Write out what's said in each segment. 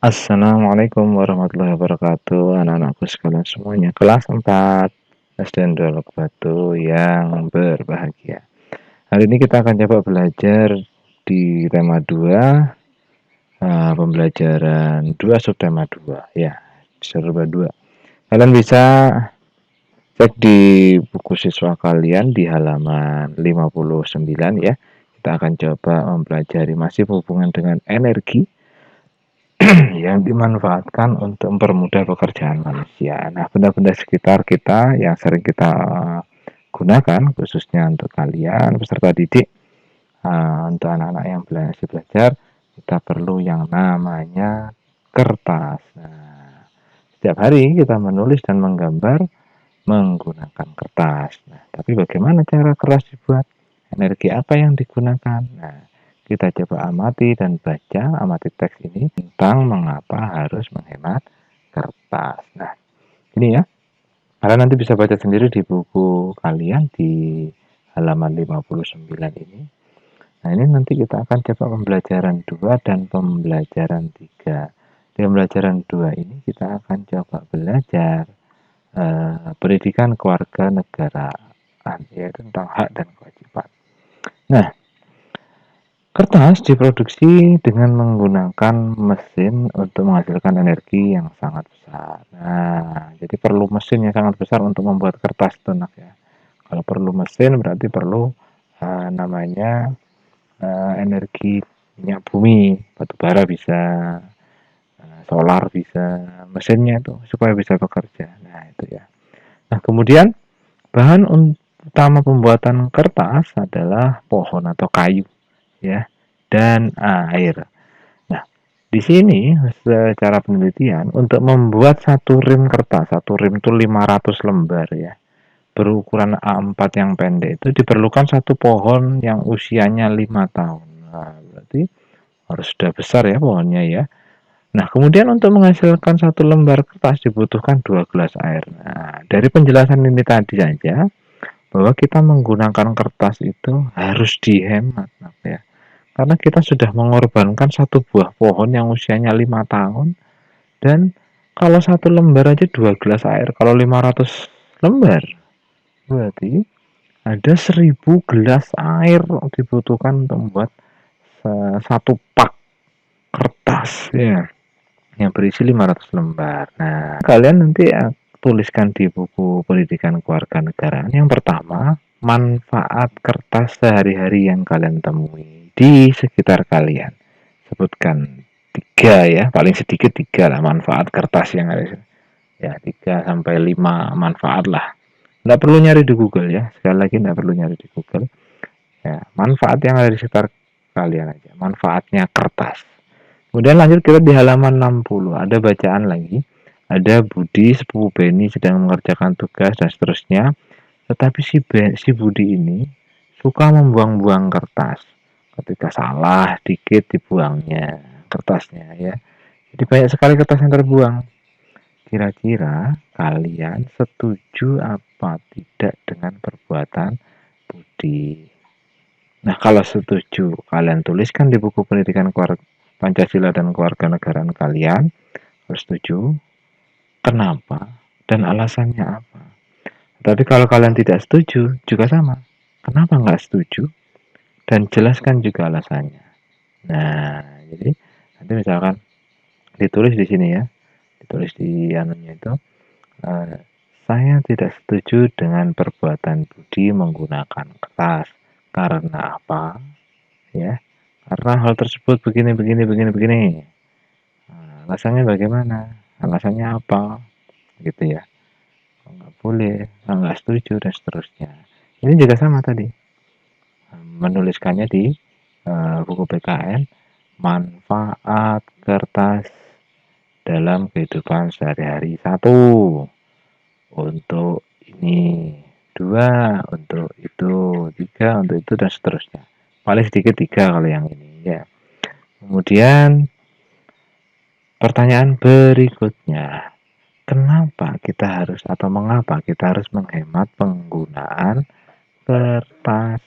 Assalamualaikum warahmatullahi wabarakatuh, anak-anakku sekalian semuanya. Kelas 4 SDN Dolok Batu yang berbahagia. Hari ini kita akan coba belajar di tema 2, pembelajaran 2 subtema 2 ya, serba 2. Kalian bisa cek di buku siswa kalian di halaman 59 ya. Kita akan coba mempelajari masih hubungan dengan energi yang dimanfaatkan untuk mempermudah pekerjaan manusia. Nah, benda-benda sekitar kita yang sering kita gunakan, khususnya untuk kalian peserta didik, untuk anak-anak yang masih belajar, kita perlu yang namanya kertas. Nah, setiap hari kita menulis dan menggambar menggunakan kertas. Nah, tapi bagaimana cara kertas dibuat? Energi apa yang digunakan? Nah, kita coba amati teks ini tentang mengapa harus menghemat kertas. Nah, ini ya. Kalian nanti bisa baca sendiri di buku kalian di halaman 59 ini. Nah, ini nanti kita akan coba pembelajaran 2 dan pembelajaran 3. Di pembelajaran 2 ini kita akan coba belajar pendidikan keluarga negaraan, ya, tentang hak dan kewajiban. Nah, kertas diproduksi dengan menggunakan mesin untuk menghasilkan energi yang sangat besar. Nah, jadi perlu mesin yang sangat besar untuk membuat kertas itu, nak ya. Kalau perlu mesin berarti perlu namanya energi minyak bumi, batu bara bisa, solar bisa, mesinnya itu supaya bisa bekerja. Nah, itu ya. Nah, kemudian bahan utama pembuatan kertas adalah pohon atau kayu, ya, dan air. Nah, di sini secara penelitian untuk membuat satu rim kertas, satu rim itu 500 lembar ya, berukuran A4 yang pendek itu diperlukan satu pohon yang usianya 5 tahun. Nah, berarti harus sudah besar ya pohonnya ya. Nah, kemudian untuk menghasilkan satu lembar kertas dibutuhkan 2 gelas air. Nah, dari penjelasan ini tadi saja bahwa kita menggunakan kertas itu harus dihemat ya. Karena kita sudah mengorbankan satu buah pohon yang usianya 5 tahun dan kalau satu lembar aja 2 gelas air, kalau 500 lembar berarti ada 1000 gelas air dibutuhkan untuk membuat satu pak kertas ya yang berisi 500 lembar. Nah, kalian nanti tuliskan di buku pendidikan kewarganegaraan yang pertama, manfaat kertas sehari-hari yang kalian temui di sekitar kalian. Sebutkan 3 ya, paling sedikit 3 lah manfaat kertas yang ada. Ya, 3 sampai 5 manfaat lah. Nggak perlu nyari di Google ya, sekali lagi nggak perlu nyari di Google. Ya, manfaat yang ada di sekitar kalian aja, manfaatnya kertas. Kemudian lanjut kita di halaman 60, ada bacaan lagi. Ada Budi, sepupu Beni sedang mengerjakan tugas dan seterusnya. Tetapi si Budi ini suka membuang-buang kertas. Ketika salah dikit dibuangnya kertasnya ya. Jadi banyak sekali kertas yang terbuang. Kira-kira kalian setuju apa tidak dengan perbuatan Budi? Nah, kalau setuju, kalian tuliskan di buku pendidikan Pancasila dan Kewarganegaraan kalian. Kalau setuju, kenapa dan alasannya apa? Tapi kalau kalian tidak setuju, juga sama. Kenapa nggak setuju? Dan jelaskan juga alasannya. Nah, jadi nanti misalkan ditulis di sini ya, ditulis di anunya itu, uh, saya tidak setuju dengan perbuatan Budi menggunakan kertas. Karena apa? Ya, karena hal tersebut begini, begini, begini, begini. Nah, alasannya bagaimana? Alasannya apa? Gitu ya. Nggak boleh, nggak setuju, dan seterusnya. Ini juga sama tadi. Menuliskannya di buku PKN, manfaat kertas dalam kehidupan sehari-hari. 1, untuk ini. 2, untuk itu. 3, untuk itu, dan seterusnya. Paling sedikit 3 kalau yang ini ya. Kemudian pertanyaan berikutnya, kenapa kita harus atau mengapa kita harus menghemat penggunaan kertas?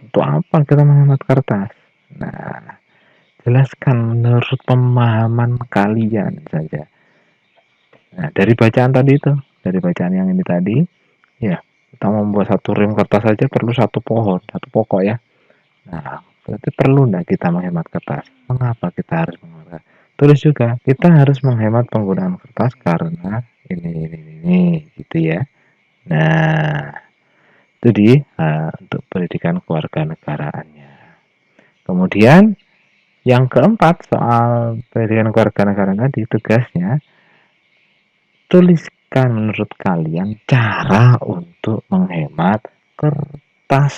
Untuk apa kita menghemat kertas? Nah, jelaskan menurut pemahaman kalian saja. Nah, dari bacaan tadi itu, dari bacaan yang ini tadi, ya, kita membuat satu rem kertas saja perlu satu pohon, satu pokok ya. Nah, berarti perlu enggak kita menghemat kertas? Mengapa kita harus menghemat? Tulis juga, kita harus menghemat penggunaan kertas karena ini, gitu ya. Nah, itu untuk pendidikan kewarganegaraannya. Kemudian yang keempat soal pendidikan kewarganegaraan tadi tugasnya, tuliskan menurut kalian cara untuk menghemat kertas.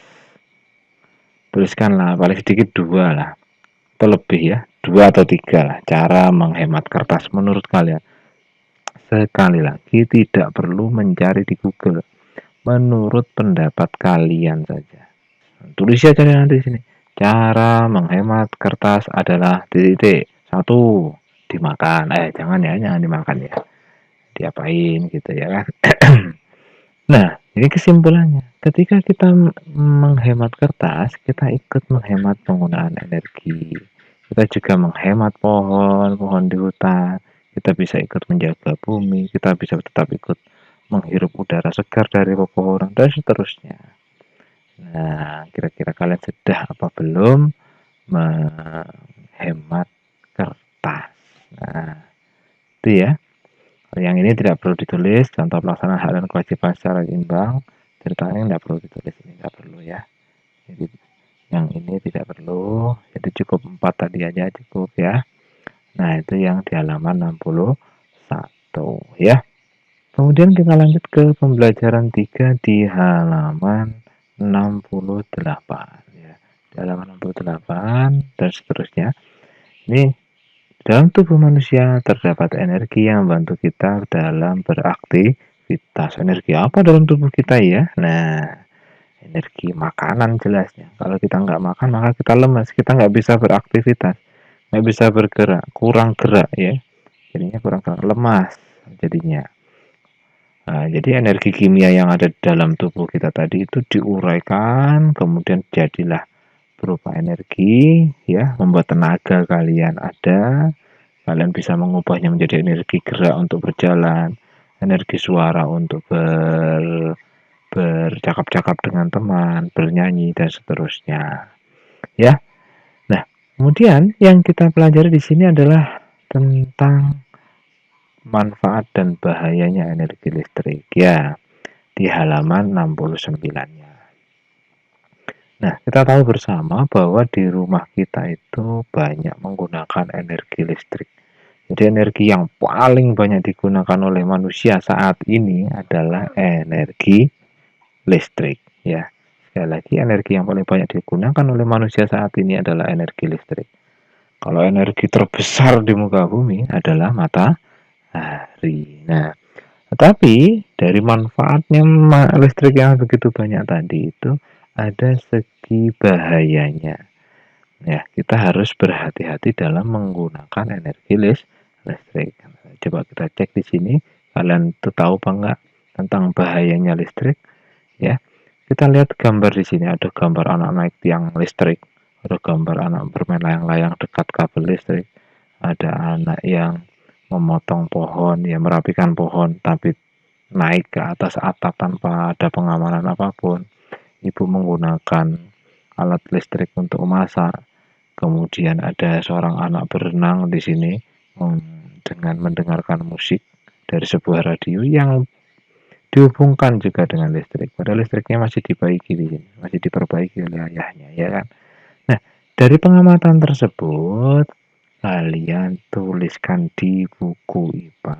Tuliskanlah paling sedikit 2 lah, atau lebih ya, 2 atau 3 lah cara menghemat kertas menurut kalian. Sekali lagi tidak perlu mencari di Google, menurut pendapat kalian saja. Tulis aja nanti di sini. Cara menghemat kertas adalah titik. 1, dimakan. Jangan dimakan ya. Diapain gitu ya kan. Nah, ini kesimpulannya. Ketika kita menghemat kertas, kita ikut menghemat penggunaan energi. Kita juga menghemat pohon di hutan. Kita bisa ikut menjaga bumi. Kita bisa tetap ikut menghirup udara segar dari pepohonan dan seterusnya. Nah, kira-kira kalian sudah apa belum menghemat kertas? Nah, itu ya. Yang ini tidak perlu ditulis, contoh pelaksanaan hak dan kewajiban secara imbang, ceritanya tidak perlu ditulis, ini tidak perlu ya. Jadi yang ini tidak perlu, jadi cukup 4 tadi aja cukup ya. Nah, itu yang di halaman 61 ya. Kemudian kita lanjut ke pembelajaran 3 di halaman 68 ya. Di halaman 68 dan seterusnya. Ini dalam tubuh manusia terdapat energi yang membantu kita dalam beraktivitas. Energi apa dalam tubuh kita ya? Nah, energi makanan jelasnya. Kalau kita nggak makan maka kita lemas, kita nggak bisa beraktivitas, nggak bisa bergerak, kurang gerak ya. Jadinya kurang gerak, lemas jadinya. Nah, jadi energi kimia yang ada di dalam tubuh kita tadi itu diuraikan, kemudian jadilah berupa energi, ya, membuat tenaga kalian ada, kalian bisa mengubahnya menjadi energi gerak untuk berjalan, energi suara untuk bercakap-cakap dengan teman, bernyanyi dan seterusnya. Ya. Nah, kemudian yang kita pelajari di sini adalah tentang manfaat dan bahayanya energi listrik. Ya, di halaman 69-nya. Nah, kita tahu bersama bahwa di rumah kita itu banyak menggunakan energi listrik. Jadi energi yang paling banyak digunakan oleh manusia saat ini adalah energi listrik. Ya, sekali lagi energi yang paling banyak digunakan oleh manusia saat ini adalah energi listrik. Kalau energi terbesar di muka bumi adalah matahari. Nah, tetapi dari manfaatnya listrik yang begitu banyak tadi itu ada segi bahayanya. Ya, kita harus berhati-hati dalam menggunakan energi listrik. Coba kita cek di sini, kalian tuh tahu apa enggak tentang bahayanya listrik? Ya, kita lihat gambar di sini, ada gambar anak naik tiang listrik, ada gambar anak bermain layang-layang dekat kabel listrik, ada anak yang memotong pohon, ya merapikan pohon, tapi naik ke atas atap tanpa ada pengamanan apapun. Ibu menggunakan alat listrik untuk memasak. Kemudian ada seorang anak berenang di sini dengan mendengarkan musik dari sebuah radio yang dihubungkan juga dengan listrik. Padahal listriknya masih diperbaiki di sini, masih diperbaiki oleh ayahnya, ya kan? Nah, dari pengamatan tersebut, kalian tuliskan di buku IPA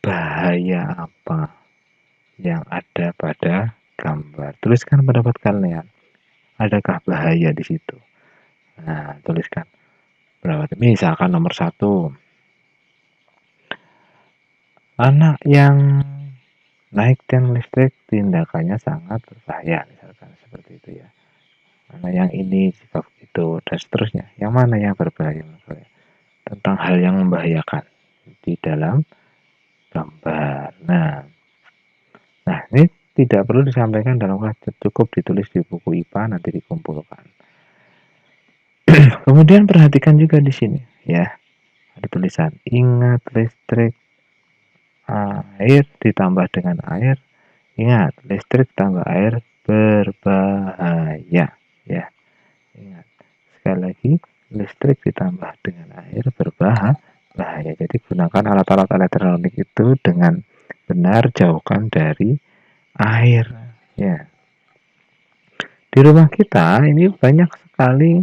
bahaya apa yang ada pada gambar. Tuliskan pendapat kalian. Adakah bahaya di situ? Nah, tuliskan pendapat. Misalkan nomor 1, anak yang naik tiang listrik tindakannya sangat berbahaya, misalkan seperti itu ya. Mana yang ini jika begitu dan seterusnya. Yang mana yang berbahaya tentang hal yang membahayakan di dalam gambar. Nah, ini tidak perlu disampaikan dalam kelas, cukup ditulis di buku IPA nanti dikumpulkan. Kemudian perhatikan juga di sini ya, ada tulisan ingat listrik air ditambah dengan air. Ingat, listrik tambah air berbahaya ya. Ingat, sekali lagi, listrik ditambah dengan air berbahaya. Jadi gunakan alat-alat elektronik itu dengan benar, jauhkan dari air ya. Di rumah kita ini banyak sekali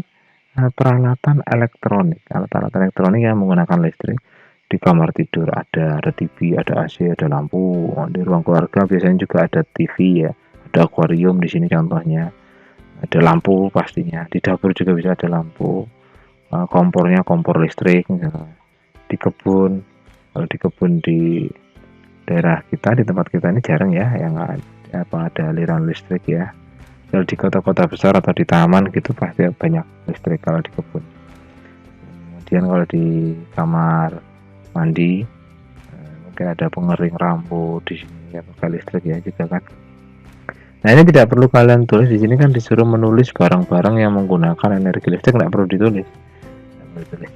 peralatan elektronik, alat-alat elektronik yang menggunakan listrik. Di kamar tidur ada TV, ada AC, ada lampu. Di ruang keluarga biasanya juga ada TV ya, ada akuarium di sini contohnya. Ada lampu pastinya. Di dapur juga bisa ada lampu. Kompornya kompor listrik misalnya. Di kebun, kalau di kebun di daerah kita, di tempat kita ini jarang ya yang ada aliran listrik ya. Kalau di kota-kota besar atau di taman gitu pasti banyak listrik kalau di kebun. Kemudian kalau di kamar mandi mungkin ada pengering rambut di sini ya, pakai listrik ya juga kan. Nah ini tidak perlu kalian tulis, di sini kan disuruh menulis barang-barang yang menggunakan energi listrik, tidak perlu ditulis.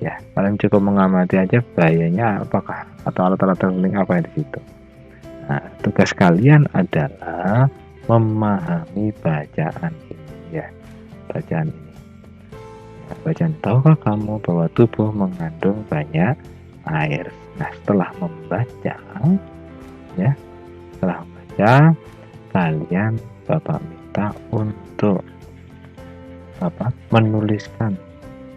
Ya, kalian cukup mengamati aja bahayanya apakah atau alat-alat elektronik apa yang di situ. Nah, tugas kalian adalah memahami bacaan ini ya, bacaan ini. Nah, bacaan, tahukah kamu bahwa tubuh mengandung banyak air? Nah, setelah membaca, ya, setelah membaca, kalian Bapak minta untuk menuliskan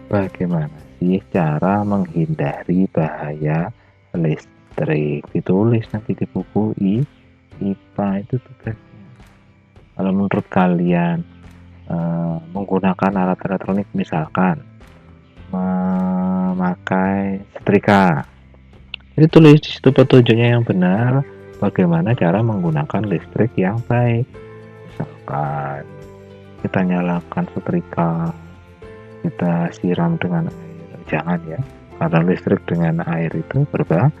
bagaimana sih cara menghindari bahaya listrik. Ditulis nanti di buku IPA itu tugasnya. Kalau menurut kalian menggunakan alat elektronik misalkan memakai setrika, jadi tulis di situ petunjuknya yang benar bagaimana cara menggunakan listrik yang baik. Misalkan kita nyalakan setrika, kita siram dengan air, jangan ya, karena listrik dengan air itu berbahaya.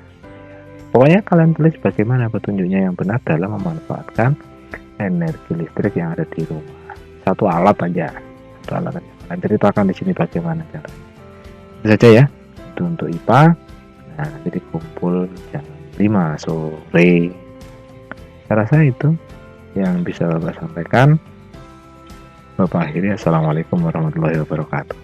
Pokoknya kalian tulis bagaimana petunjuknya yang benar dalam memanfaatkan energi listrik yang ada di rumah. Satu alat aja. Kalian ceritakan di sini bagaimana caranya. Itu saja ya. Itu untuk IPA. Nah, nanti dikumpul jam 5 sore. Saya rasa itu yang bisa Bapak sampaikan. Bapak akhiri, assalamualaikum warahmatullahi wabarakatuh.